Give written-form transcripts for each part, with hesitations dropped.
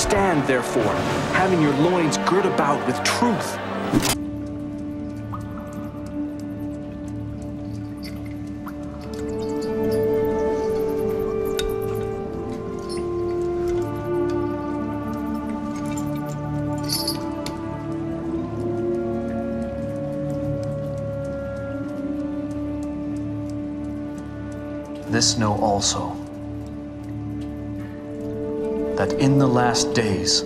Stand, therefore, having your loins girt about with truth. This know also, that in the last days,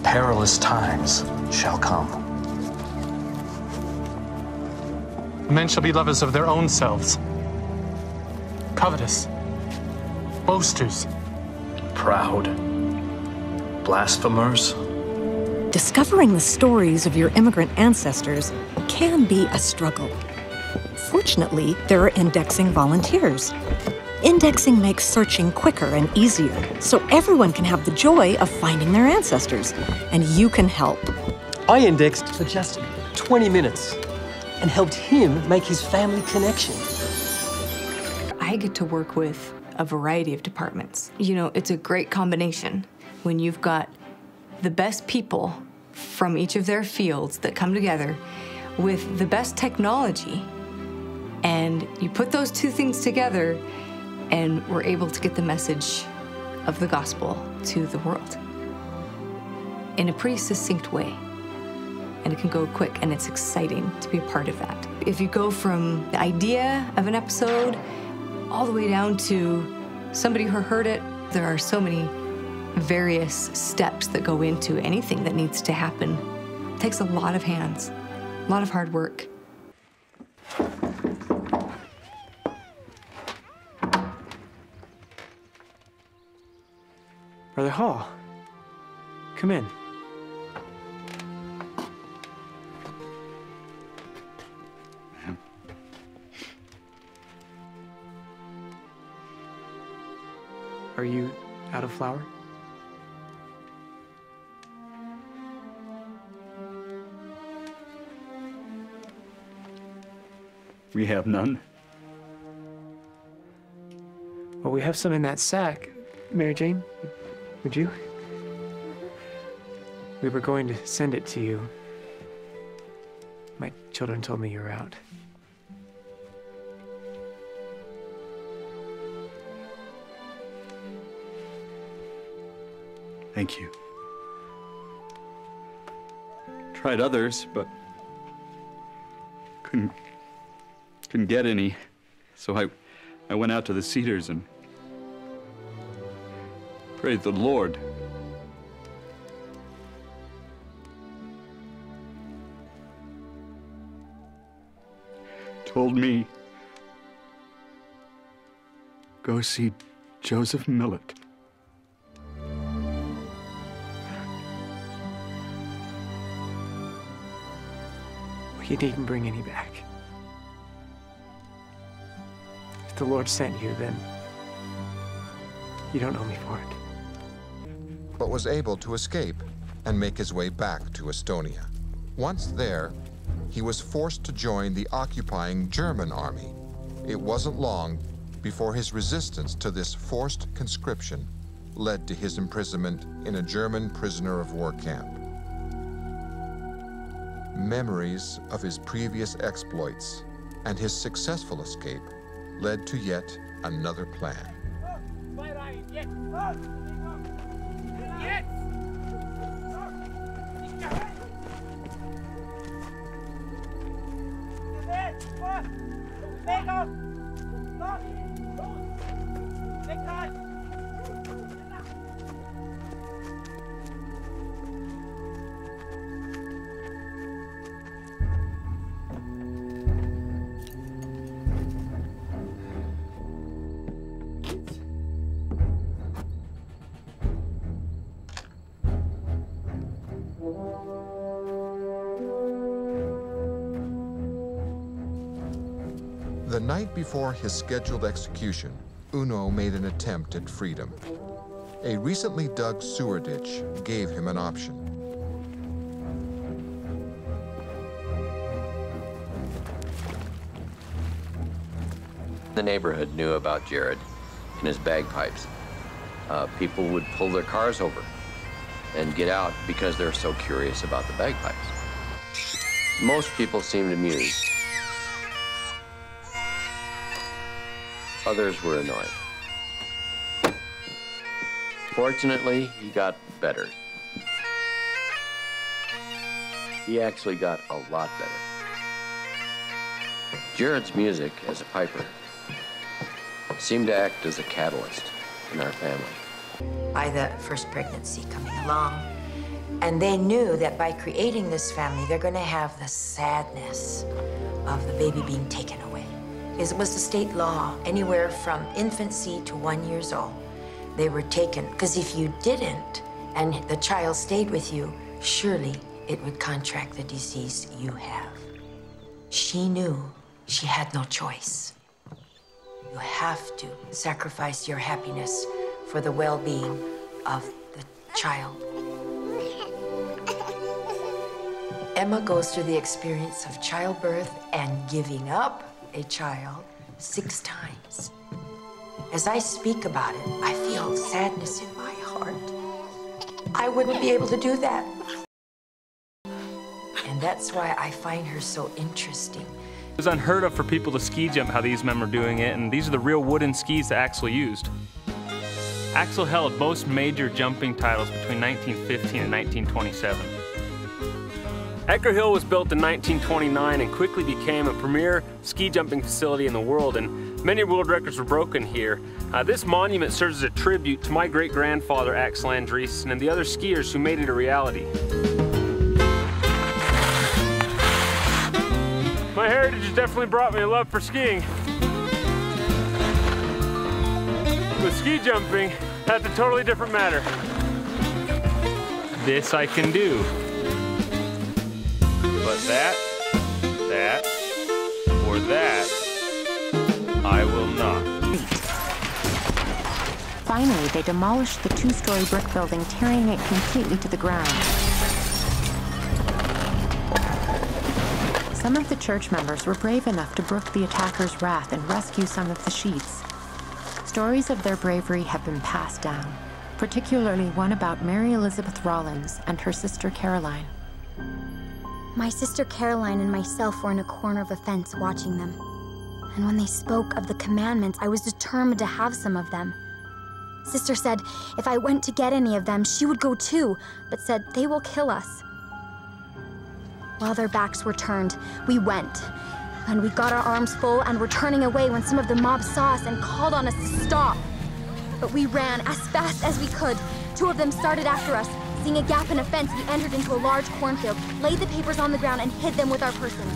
perilous times shall come. Men shall be lovers of their own selves, covetous, boasters, Proud, blasphemers. Discovering the stories of your immigrant ancestors can be a struggle. Fortunately, there are indexing volunteers. Indexing makes searching quicker and easier, so everyone can have the joy of finding their ancestors, and you can help. I indexed for just 20 minutes and helped him make his family connection. I get to work with a variety of departments. You know, it's a great combination when you've got the best people from each of their fields that come together with the best technology, and you put those two things together and we're able to get the message of the gospel to the world in a pretty succinct way. And it can go quick, and it's exciting to be a part of that. If you go from the idea of an episode all the way down to somebody who heard it, there are so many various steps that go into anything that needs to happen. It takes a lot of hands, a lot of hard work. Brother Hall, come in. Are you out of flour? We have none. Well, we have some in that sack. Mary Jane, would you? We were going to send it to you. My children told me you were out. Thank you. Tried others, but couldn't get any. So I went out to the cedars and prayed the Lord. Told me, go see Joseph Millet. You needn't bring any back. If the Lord sent you, then you don't owe me for it. But was able to escape and make his way back to Estonia. Once there, he was forced to join the occupying German army. It wasn't long before his resistance to this forced conscription led to his imprisonment in a German prisoner of war camp. Memories of his previous exploits and his successful escape led to yet another plan. The night before his scheduled execution, Uno made an attempt at freedom. A recently dug sewer ditch gave him an option. The neighborhood knew about Jared and his bagpipes. people would pull their cars over and get out because they're so curious about the bagpipes. Most people seemed amused. Others were annoyed. Fortunately, he got better. He actually got a lot better. Jared's music as a piper seemed to act as a catalyst in our family. By the first pregnancy coming along, and they knew that by creating this family, they're going to have the sadness of the baby being taken away. It was the state law, anywhere from infancy to 1 year old, they were taken. Because if you didn't, and the child stayed with you, surely it would contract the disease you have. She knew she had no choice. You have to sacrifice your happiness for the well-being of the child. Emma goes through the experience of childbirth and giving up a child 6 times. As I speak about it, I feel sadness in my heart. I wouldn't be able to do that. And that's why I find her so interesting. It was unheard of for people to ski jump how these men were doing it, and these are the real wooden skis that Axel used. Axel held most major jumping titles between 1915 and 1927. Edgar Hill was built in 1929 and quickly became a premier ski jumping facility in the world, and many world records were broken here. This monument serves as a tribute to my great-grandfather Axel Andriessen and the other skiers who made it a reality. My heritage has definitely brought me a love for skiing. With ski jumping, that's a totally different matter. This I can do. But that, or that, I will not. Finally, they demolished the 2-story brick building, tearing it completely to the ground. Some of the church members were brave enough to brook the attackers' wrath and rescue some of the sheets. Stories of their bravery have been passed down, particularly one about Mary Elizabeth Rollins and her sister Caroline. My sister Caroline and myself were in a corner of a fence watching them. And when they spoke of the commandments, I was determined to have some of them. Sister said if I went to get any of them, she would go too, but said they will kill us. While their backs were turned, we went. And we got our arms full and were turning away when some of the mob saw us and called on us to stop. But we ran as fast as we could. 2 of them started after us. Seeing a gap in a fence, we entered into a large cornfield, laid the papers on the ground, and hid them with our persons.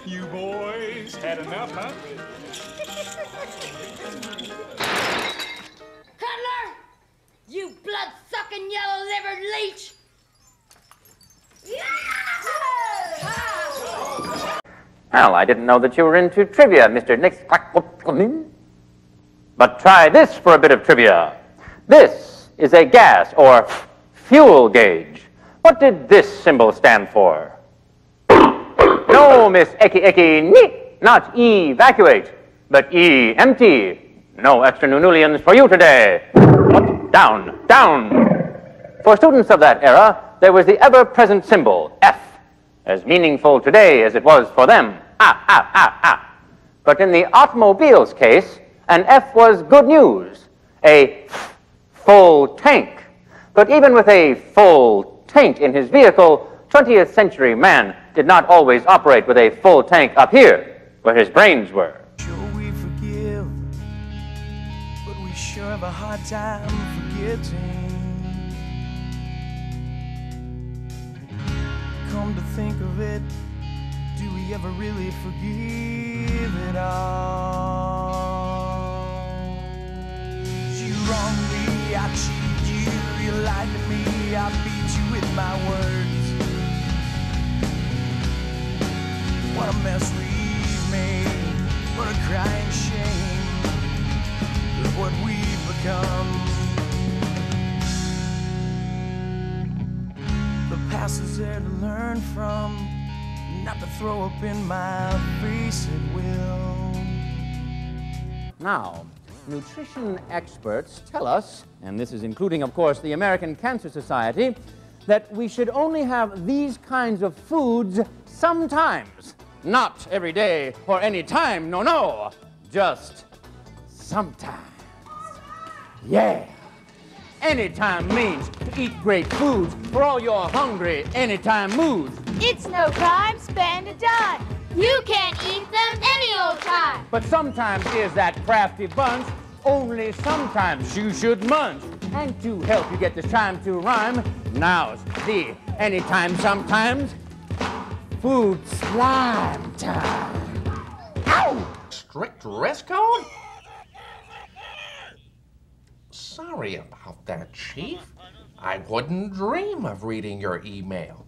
You boys had enough, huh? Cutler! You blood-sucking, yellow-livered leech! Well, I didn't know that you were into trivia, Mr. Nix. But try this for a bit of trivia. This is a gas or fuel gauge. What did this symbol stand for? No, Miss Eki, not evacuate, but empty. No extra nunnulians for you today. Up, down, down. For students of that era, there was the ever-present symbol, F, as meaningful today as it was for them. But in the automobile's case, an F was good news, a full tank. But even with a full tank in his vehicle, 20th century man did not always operate with a full tank up here, where his brains were. Sure we forgive, but we sure have a hard time forgetting. Come come to think of it, do we ever really forgive it all? You wronged me, I cheated you, you lied to me, I beat you with my words. What a mess we've made, what a crying shame. Look what we've become. The past is there to learn from, not to throw up in my face at will. Now, nutrition experts tell us, and this is including, of course, the American Cancer Society, that we should only have these kinds of foods sometimes. Not every day or any time, no, no. Just sometimes. Yeah. Anytime means to eat great foods for all your hungry anytime moods. It's no crime, spend a dime. You can eat them any old time. But sometimes is that crafty bunch, only sometimes you should munch. And to help you get this time to rhyme, now's the anytime sometimes food slime time. Ow! Strict dress code? Sorry about that, Chief. I wouldn't dream of reading your email.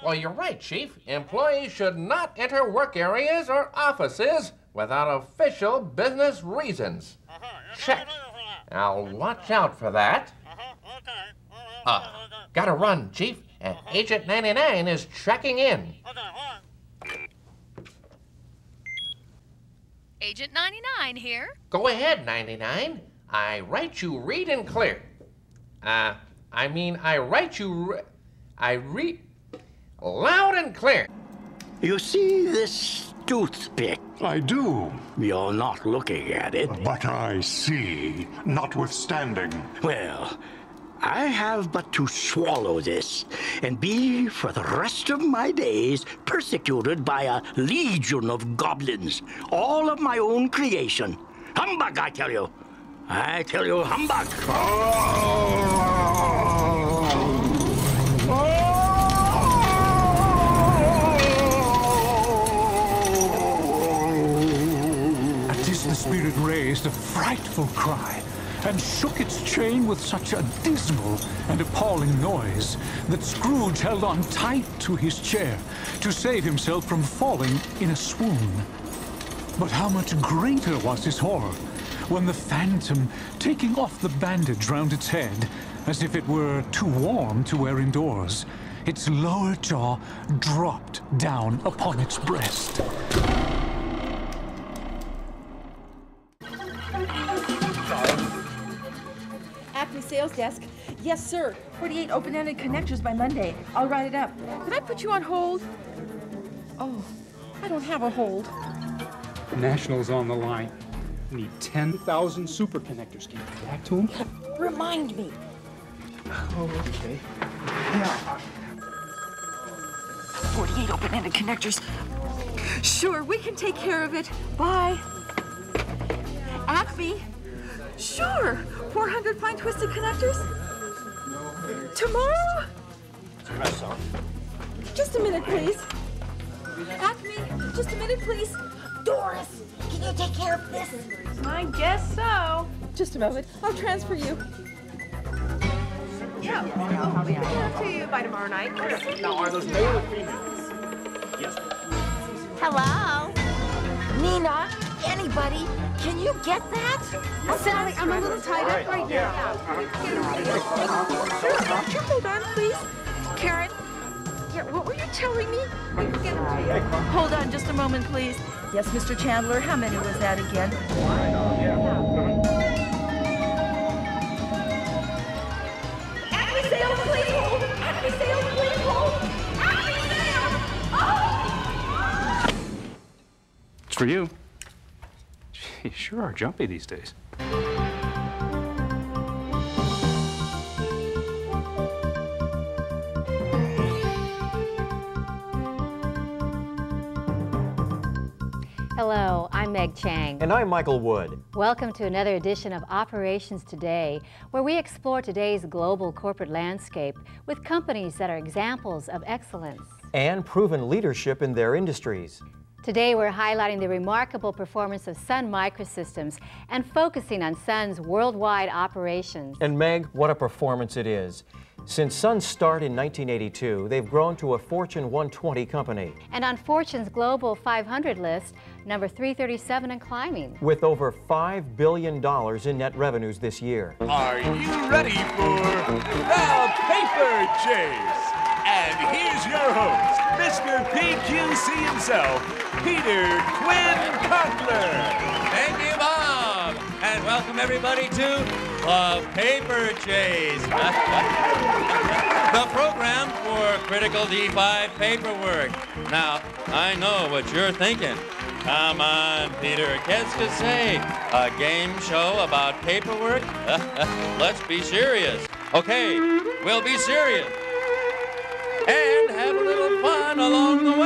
Well, you're right, Chief. Employees should not enter work areas or offices without official business reasons. Check. I'll watch out for that. Gotta run, Chief. Agent 99 is checking in. Agent 99 here. Go ahead, 99. I write you read and clear. I write you I read loud and clear. You see this toothpick? I do. You're not looking at it. But I see, notwithstanding. Well, I have but to swallow this and be, for the rest of my days, persecuted by a legion of goblins, all of my own creation. Humbug, I tell you. I tell you, humbug. At this the spirit raised a frightful cry and shook its chain with such a dismal and appalling noise that Scrooge held on tight to his chair to save himself from falling in a swoon. But how much greater was his horror when the phantom, taking off the bandage round its head, as if it were too warm to wear indoors, its lower jaw dropped down upon its breast. Acme sales desk. Yes, sir. 48 open-ended connectors by Monday. I'll write it up. Can I put you on hold? Oh, I don't have a hold. National's on the line. Need 10,000 super connectors. Can you get back to him? Remind me. Oh, okay. 48 open-ended connectors. Sure, we can take care of it. Bye. Acme. Sure. 400 fine twisted connectors. Tomorrow? Just a minute, please. Acme, just a minute, please. Doris, can you take care of this? I guess so. Just a moment. I'll transfer you. Yeah, I'll be back to you by tomorrow night. Now, are those male or females? Yes. Hello? Nina, anybody, can you get that? Sally, I'm a little tied up right now. Sure, hold on, please. Karen, yeah, what were you telling me? Hold on just a moment, please. Yes, Mr. Chandler, how many was that again? Acme sales, please hold. Acme sales, please hold. Acme sales! Oh! It's for you. You sure are jumpy these days. Hello, I'm Meg Chang. And I'm Michael Wood. Welcome to another edition of Operations Today, where we explore today's global corporate landscape with companies that are examples of excellence and proven leadership in their industries. Today we're highlighting the remarkable performance of Sun Microsystems and focusing on Sun's worldwide operations. And Meg, what a performance it is. Since Sun's start in 1982, they've grown to a Fortune 120 company. And on Fortune's Global 500 list, number 337 and climbing. With over $5 billion in net revenues this year. Are you ready for the Paper Chase? And here's your host, Mr. PQC himself, Peter Quinn Conkler. Thank you, Bob. And welcome everybody to the Paper Chase. The program for critical D5 paperwork. Now, I know what you're thinking. Come on, Peter, qu'est-ce que c'est? A game show about paperwork? Let's be serious. Okay, we'll be serious. And have a little fun along the way.